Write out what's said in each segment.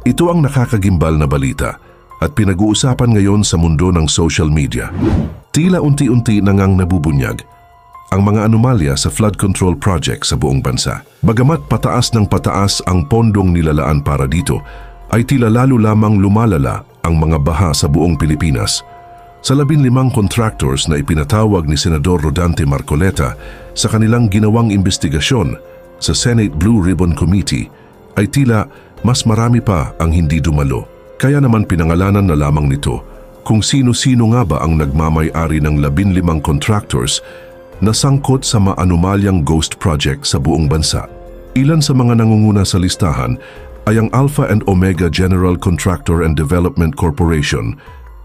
Ito ang nakakagimbal na balita at pinag-uusapan ngayon sa mundo ng social media. Tila unti-unti nangang nabubunyag ang mga anomalya sa flood control project sa buong bansa. Bagamat pataas ng pataas ang pondong nilalaan para dito, ay tila lalo lamang lumalala ang mga baha sa buong Pilipinas. Sa 15 contractors na ipinatawag ni Senador Rodante Marcoleta sa kanilang ginawang investigasyon sa Senate Blue Ribbon Committee, ay tila mas marami pa ang hindi dumalo. Kaya naman pinangalanan na lamang nito kung sino-sino nga ba ang nagmamay-ari ng 15 contractors na sangkot sa maanumalyang ghost project sa buong bansa. Ilan sa mga nangunguna sa listahan ay ang Alpha and Omega General Contractor and Development Corporation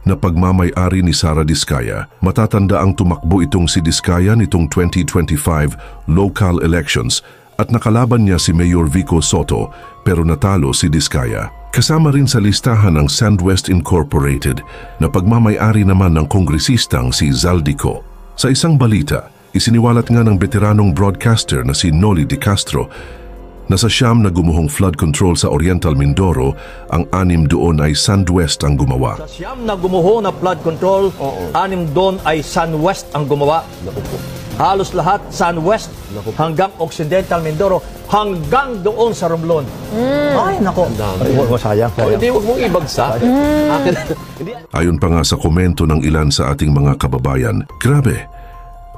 na pagmamay-ari ni Sara Diskaya. Matatanda ang tumakbo itong si Diskaya nitong 2025 local elections at nakalaban niya si Mayor Vico Soto pero natalo si Diskaya. Kasama rin sa listahan ng Sandwest Incorporated na pagmamay-ari naman ng kongresistang si Zaldico. Sa isang balita, isiniwalat nga ng veteranong broadcaster na si Noli De Castro na sa siyam na gumuhong flood control sa Oriental Mindoro, ang 6 doon ay Sandwest ang gumawa. Sa siyam na gumuho na flood control, 6 doon ay Sandwest ang gumawa. Halos lahat Sandwest hanggang Occidental Mindoro hanggang doon sa Romblon. Ay, nako. Sayang. Hindi, huwag mong ibagsak. Ayon pa nga sa komento ng ilan sa ating mga kababayan, grabe,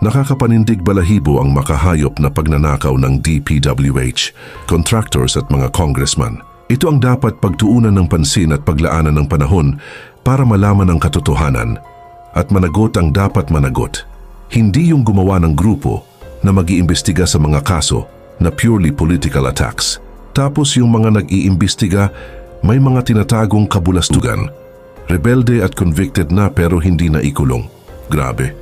nakakapanindig balahibo ang makahayop na pagnanakaw ng DPWH, contractors at mga congressman. Ito ang dapat pagtuunan ng pansin at paglaanan ng panahon para malaman ang katotohanan at managot ang dapat managot. Hindi yung gumawa ng grupo na mag-iimbestiga sa mga kaso na purely political attacks. Tapos yung mga nag-iimbestiga may mga tinatagong kabulastugan, rebelde at convicted na pero hindi na ikulong. Grabe.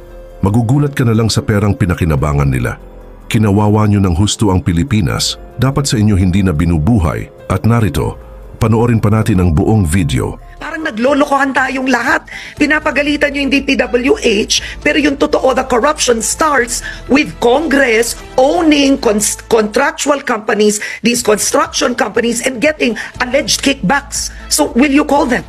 Magugulat ka na lang sa perang pinakinabangan nila. Kinawawa nyo ng husto ang Pilipinas, dapat sa inyo hindi na binubuhay. At narito, panoorin pa natin ang buong video. Parang naglolokohan tayong lahat. Pinapagalitan nyo yung DPWH, pero yung totoo, the corruption starts with Congress owning contractual companies, these construction companies, and getting alleged kickbacks. So, will you call them?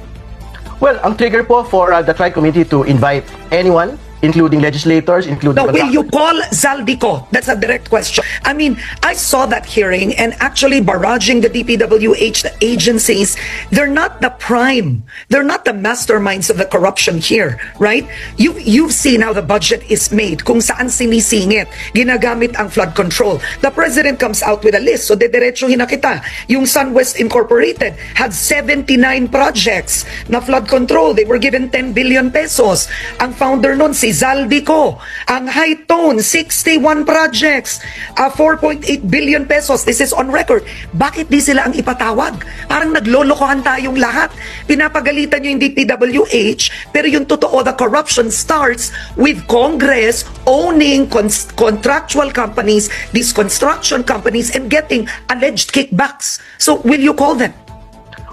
Well, ang trigger po for the Tri-Committee to invite anyone, including legislators, including... Now, will you call Zaldico? That's a direct question. I mean, I saw that hearing and actually barraging the DPWH, the agencies, they're not the prime. They're not the masterminds of the corruption here, right? You've seen how the budget is made, kung saan sinisingit, ginagamit ang flood control. The president comes out with a list, so dediretsuhin na kita. Yung Sunwest Incorporated had 79 projects na flood control. They were given 10 billion pesos. Ang founder nun, si Zaldico. Ang High Tone, 61 projects, 4.8 billion pesos. This is on record. Bakit di sila ang ipatawag? Parang naglolokohan tayong lahat. Pinapagalitan nyo yung DPWH, pero yung totoo, the corruption starts with Congress owning contractual companies, these construction companies, and getting alleged kickbacks. So, will you call them?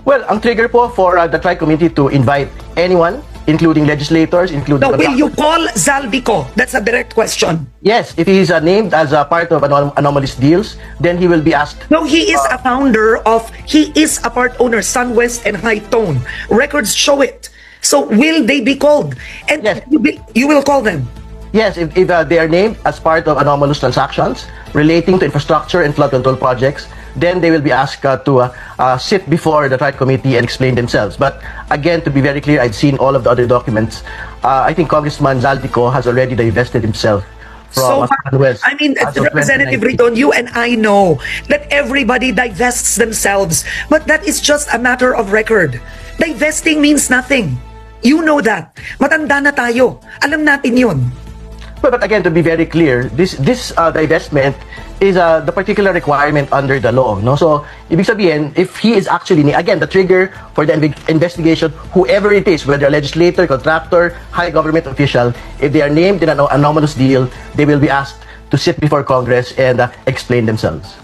Well, ang trigger po for the Tri-Committee to invite anyone, including legislators, including... Now, will you call Zaldico? That's a direct question. Yes, if he is named as a part of anomalous deals, then he will be asked... No, he is a founder of, he is a part owner, Sunwest and High Tone. Records show it. So, will they be called? And yes. You will call them? Yes, if they are named as part of anomalous transactions relating to infrastructure and flood control projects, then they will be asked to sit before the Tri-Committee and explain themselves. But again, to be very clear, I've seen all of the other documents. I think Congressman Zaldico has already divested himself from West. I mean, Representative Ridon, you and I know that everybody divests themselves, but that is just a matter of record. Divesting means nothing. You know that. Matanda na tayo. Alam natin yun. But again, to be very clear, this divestment is the particular requirement under the law. No? So, ibig sabihin, if he is actually, again, the trigger for the investigation, whoever it is, whether a legislator, contractor, high government official, if they are named in an anomalous deal, they will be asked to sit before Congress and explain themselves.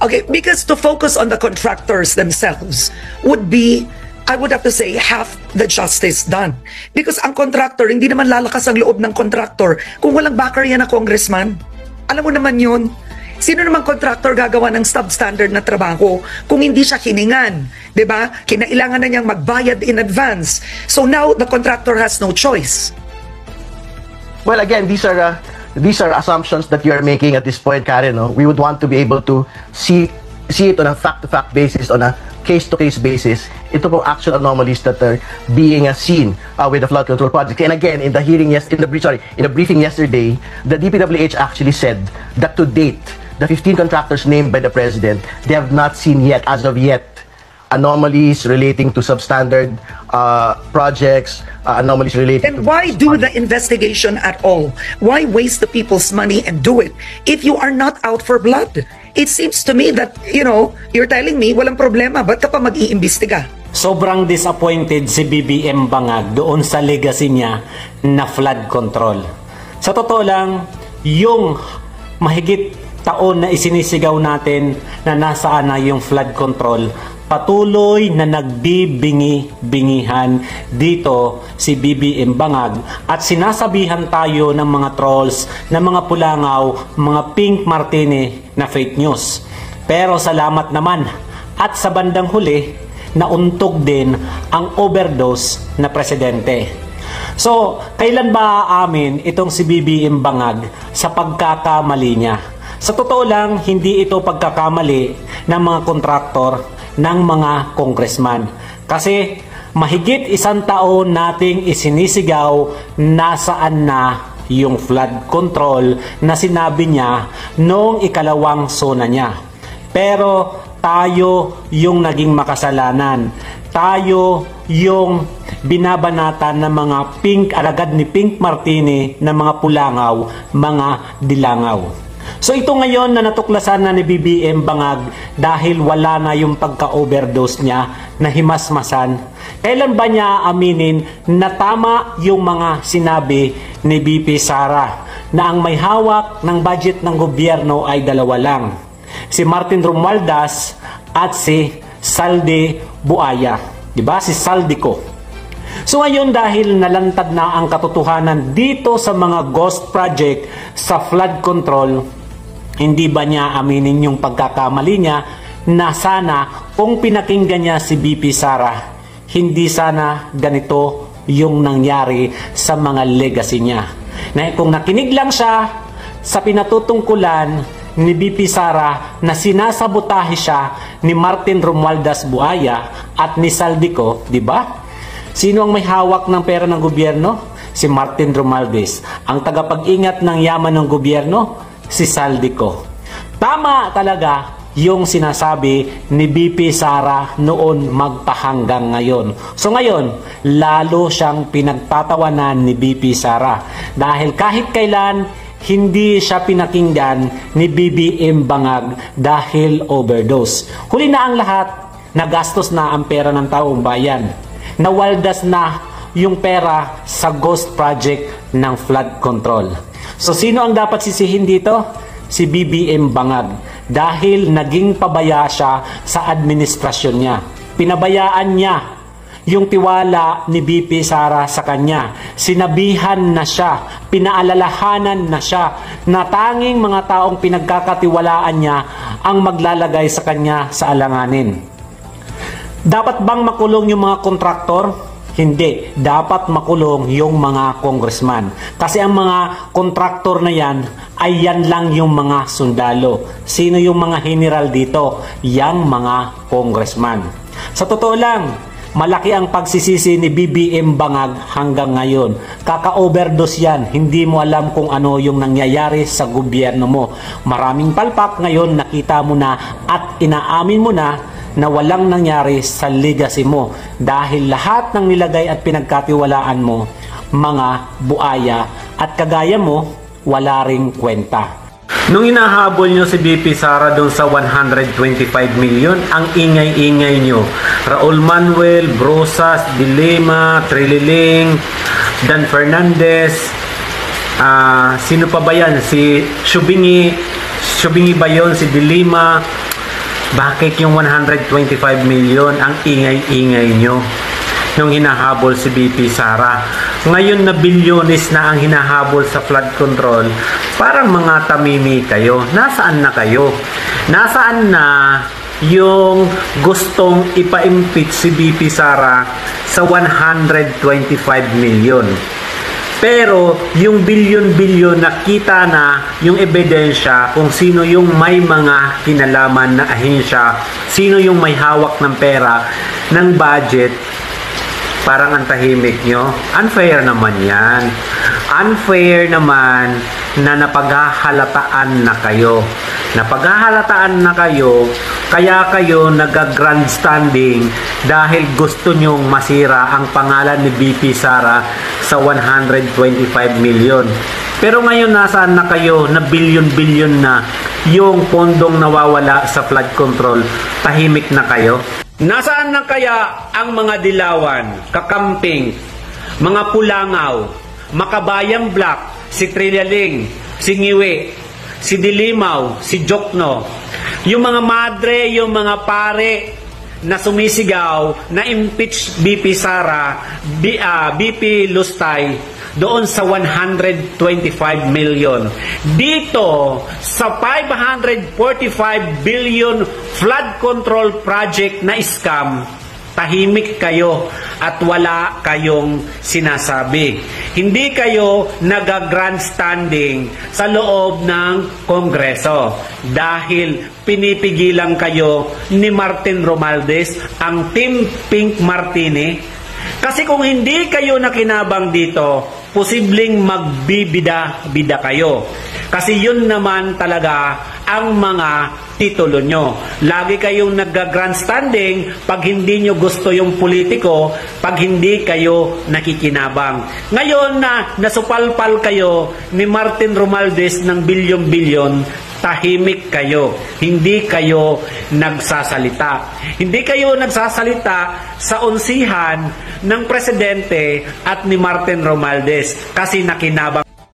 Okay, because to focus on the contractors themselves would be, I would have to say, half the justice done. Because ang contractor, hindi naman lalakas ang loob ng contractor kung walang backer yan na congressman. Alam mo naman yun. Sino namang contractor gagawa ng substandard na trabaho kung hindi siya hiningan? 'Di ba? Kinailangan na niyang magbayad in advance. So now the contractor has no choice. Well, again, these are assumptions that you are making at this point, Karen. No? We would want to be able to see it on a fact-to-fact basis, on a case-to-case basis. Ito pong actual anomalies that are being seen with the flood control project. And again, in the hearing in the briefing yesterday, the DPWH actually said that to date, the 15 contractors named by the President, they have not seen yet, as of yet, anomalies relating to substandard projects, anomalies related Then why do the investigation at all? Why waste the people's money and do it if you are not out for blood? It seems to me that, you're telling me walang problema, ba't ka pa mag-iimbestiga? Sobrang disappointed si BBM Bangag doon sa legacy niya na flood control. Sa totoo lang, yung mahigit taon na isinisigaw natin na nasaan na yung flood control, patuloy na nagbibingi-bingihan dito si BBM Bangag at sinasabihan tayo ng mga trolls, ng mga pulangaw, mga pink martini na fake news. Pero salamat naman at sa bandang huli, nauntog din ang overdose na presidente. So, kailan ba aamin itong si BBM Bangag sa pagkakamali niya? Sa totoo lang, hindi ito pagkakamali ng mga kontraktor, ng mga congressman. Kasi mahigit 1 taon nating isinisigaw nasaan na yung flood control na sinabi niya noong ikalawang sona niya. Pero tayo yung naging makasalanan. Tayo yung binabanatan ng mga alagad ni Pink Martini na mga pulangaw, mga dilangaw. So ito ngayon na natuklasan na ni BBM Bangag dahil wala na yung pagka-overdose niya na himasmasan. Kailan ba niya aminin na tama yung mga sinabi ni BP Sara na ang may hawak ng budget ng gobyerno ay 2 lang? Si Martin Romualdez at si Saldi Buaya. Diba? Si Saldico. So ngayon dahil nalantad na ang katotohanan dito sa mga ghost project sa flood control, hindi ba niya aminin yung pagkakamali niya na sana kung pinakinggan niya si BP Sara, hindi sana ganito yung nangyari sa mga legacy niya. Na kung nakinig lang siya sa pinatutungkulan ni BP Sara na sinasabotahe siya ni Martin Romualdez Buaya at ni Saldico, di ba? Sino ang may hawak ng pera ng gobyerno? Si Martin Romualdez. Ang tagapag-ingat ng yaman ng gobyerno? Si Saldico. Tama talaga yung sinasabi ni BP Sara noon magpahanggang ngayon. So ngayon, lalo siyang pinagtatawanan ni BP Sara. Dahil kahit kailan, hindi siya pinakinggan ni BBM Bangag dahil overdose. Huli na ang lahat, nagastos na ang pera ng taong bayan. Nawaldas na yung pera sa ghost project ng flood control. So sino ang dapat sisihin dito? Si BBM Bangag. Dahil naging pabaya siya sa administrasyon niya. Pinabayaan niya yung tiwala ni BP Sara sa kanya. Sinabihan na siya, pinaalalahanan na siya na tanging mga taong pinagkakatiwalaan niya ang maglalagay sa kanya sa alanganin. Dapat bang makulong yung mga kontraktor? Hindi. Dapat makulong yung mga congressman. Kasi ang mga kontraktor na yan ay yan lang yung mga sundalo. Sino yung mga general dito? Yang mga congressman. Sa totoo lang, malaki ang pagsisisi ni BBM Bangag hanggang ngayon. Kaka-overdose yan. Hindi mo alam kung ano yung nangyayari sa gobyerno mo. Maraming palpak ngayon nakita mo na at inaamin mo na walang nangyari sa legacy mo dahil lahat ng nilagay at pinagkatiwalaan mo mga buaya at kagaya mo wala ring kwenta. Nung inahabol nyo si BP Sara doon sa 125 million, ang ingay-ingay nyo. Raul Manuel, Brosas, Dilema, Trililing, Dan Fernandez, sino pa ba yan? Si Shubingi ba yun? Si Dilema. Bakit yung 125 million ang ingay-ingay nyo? yung hinahabol si BP Sara. Ngayon na bilyones na ang hinahabol sa flood control, parang mga tamimi kayo. Nasaan na kayo? Nasaan na yung gustong ipa-impeach si BP Sara sa 125 million? Pero yung bilyon-bilyon nakita na yung ebidensya kung sino yung may mga kinalaman na ahensya, sino yung may hawak ng pera, ng budget, parang ang tahimik nyo. Unfair naman yan. Unfair naman na napaghahalataan na kayo. Napaghahalataan na kayo, kaya kayo nag-grandstanding dahil gusto nyong masira ang pangalan ni BP Sara sa 125 million. Pero ngayon nasaan na kayo na bilyon-bilyon na yung pondong nawawala sa flood control? Tahimik na kayo? Nasaan na kaya ang mga dilawan, kakamping, mga pulangaw, makabayang black, si Trillaling, si Ngiwi, si Dilimaw, si Jokno, yung mga madre, yung mga pare na sumisigaw na impeach BP Sara, BP Lustay doon sa 125 million. Dito sa 545 billion flood control project na scam, tahimik kayo at wala kayong sinasabi. Hindi kayo nag-grandstanding sa loob ng Kongreso dahil pinipigilan kayo ni Martin Romualdez, ang Team Pink Martini. Kasi kung hindi kayo nakinabang dito, posibleng magbibida-bida kayo. Kasi yun naman talaga ang mga titulo nyo. Lagi kayong nag-grandstanding pag hindi nyo gusto yung politiko, pag hindi kayo nakikinabang. Ngayon na nasupalpal kayo ni Martin Romualdez ng bilyon-bilyon, tahimik kayo. Hindi kayo nagsasalita. Hindi kayo nagsasalita sa unsihan ng presidente at ni Martin Romualdez kasi nakinabang